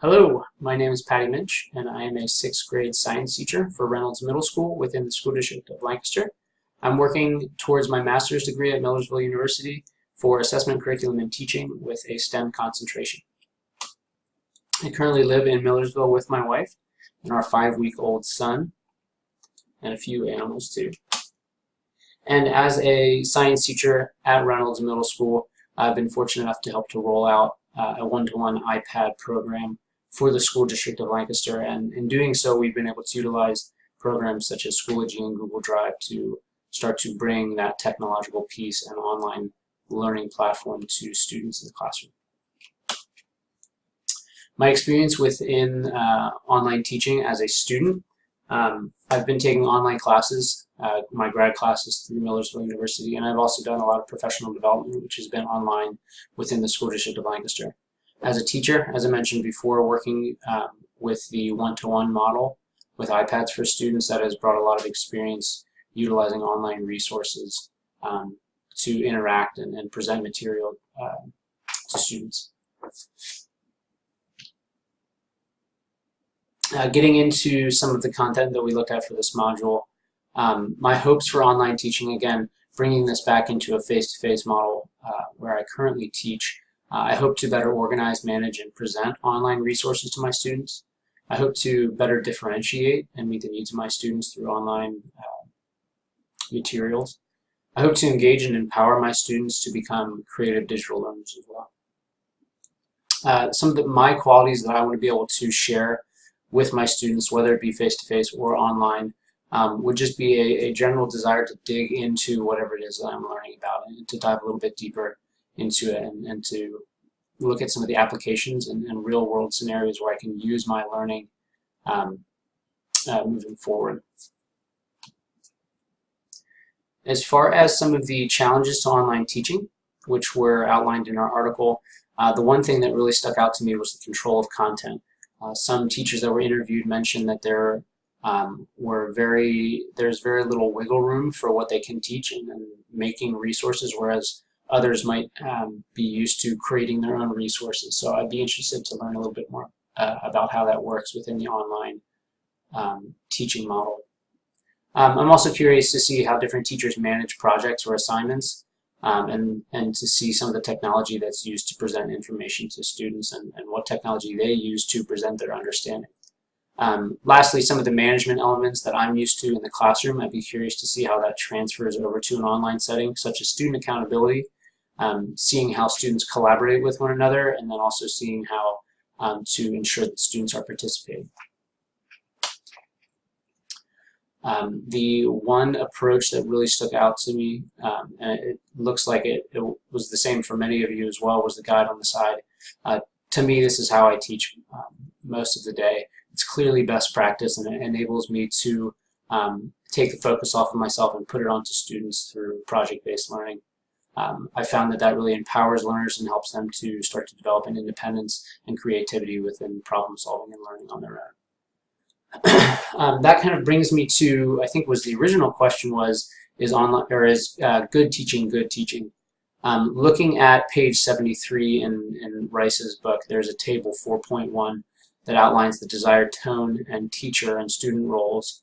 Hello, my name is Patty Minch, and I am a 6th grade science teacher for Reynolds Middle School within the School District of Lancaster. I'm working towards my master's degree at Millersville University for assessment, curriculum, and teaching with a STEM concentration. I currently live in Millersville with my wife and our 5-week-old son, and a few animals too. And as a science teacher at Reynolds Middle School, I've been fortunate enough to help to roll out a one-to-one iPad program for the School District of Lancaster, and in doing so we've been able to utilize programs such as Schoology and Google Drive to start to bring that technological piece and online learning platform to students in the classroom. My experience within online teaching as a student, I've been taking online classes, my grad classes through Millersville University, and I've also done a lot of professional development, which has been online within the School District of Lancaster. As a teacher, as I mentioned before, working with the one-to-one model with iPads for students, that has brought a lot of experience utilizing online resources to interact and present material to students. Getting into some of the content that we looked at for this module, my hopes for online teaching, again, bringing this back into a face-to-face model where I currently teach, I hope to better organize, manage, and present online resources to my students. I hope to better differentiate and meet the needs of my students through online materials. I hope to engage and empower my students to become creative digital learners as well. Some of my qualities that I want to be able to share with my students, whether it be face-to-face or online, would just be a general desire to dig into whatever it is that I'm learning about and to dive a little bit deeper into it and to look at some of the applications and real-world scenarios where I can use my learning moving forward. As far as some of the challenges to online teaching, which were outlined in our article, the one thing that really stuck out to me was the control of content. Some teachers that were interviewed mentioned that there's very little wiggle room for what they can teach and making resources, whereas others might be used to creating their own resources. So I'd be interested to learn a little bit more about how that works within the online teaching model. I'm also curious to see how different teachers manage projects or assignments, and to see some of the technology that's used to present information to students and what technology they use to present their understanding. Lastly, some of the management elements that I'm used to in the classroom, I'd be curious to see how that transfers over to an online setting, such as student accountability, seeing how students collaborate with one another, and then also seeing how to ensure that students are participating. The one approach that really stuck out to me, and it looks like it was the same for many of you as well, was the guide on the side. To me, this is how I teach most of the day. It's clearly best practice, and it enables me to take the focus off of myself and put it onto students through project-based learning. I found that really empowers learners and helps them to start to develop an independence and creativity within problem solving and learning on their own. That kind of brings me to, I think was the original question was, is good teaching good teaching? Looking at page 73 in Rice's book, there's a table 4.1 that outlines the desired tone and teacher and student roles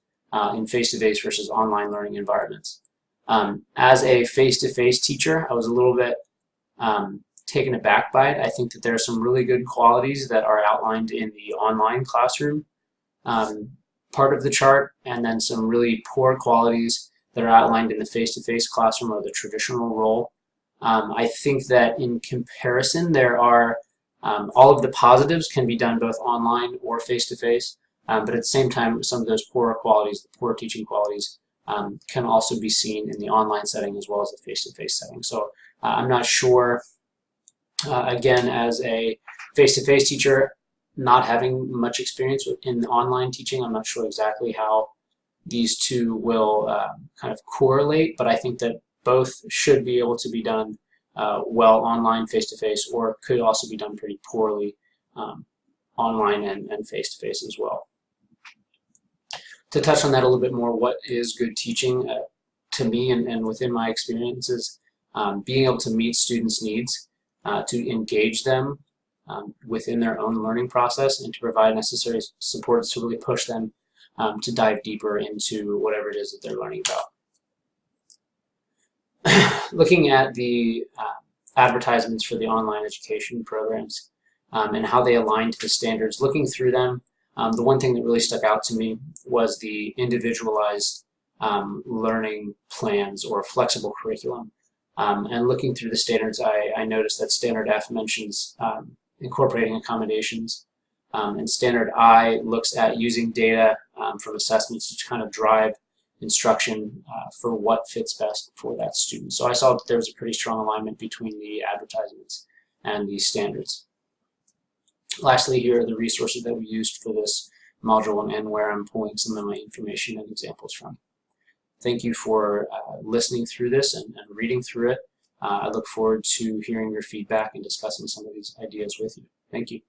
in face-to-face versus online learning environments. As a face-to-face teacher, I was a little bit taken aback by it. I think that there are some really good qualities that are outlined in the online classroom part of the chart, and then some really poor qualities that are outlined in the face-to-face classroom or the traditional role. I think that in comparison, there are all of the positives can be done both online or face-to-face, but at the same time, some of those poorer qualities, the poor teaching qualities, can also be seen in the online setting as well as the face-to-face setting. So I'm not sure, again, as a face-to-face teacher, not having much experience in online teaching, I'm not sure exactly how these two will kind of correlate, but I think that both should be able to be done well online, face-to-face, or could also be done pretty poorly online and face-to-face as well. To touch on that a little bit more, what is good teaching to me and within my experiences, being able to meet students' needs, to engage them within their own learning process and to provide necessary supports to really push them to dive deeper into whatever it is that they're learning about. Looking at the advertisements for the online education programs and how they align to the standards, looking through them, the one thing that really stuck out to me was the individualized learning plans or flexible curriculum. And looking through the standards, I noticed that Standard F mentions incorporating accommodations, and Standard I looks at using data from assessments to kind of drive instruction for what fits best for that student. So I saw that there was a pretty strong alignment between the advertisements and the standards. Lastly, here are the resources that we used for this module and where I'm pulling some of my information and examples from. Thank you for listening through this and reading through it. I look forward to hearing your feedback and discussing some of these ideas with you. Thank you.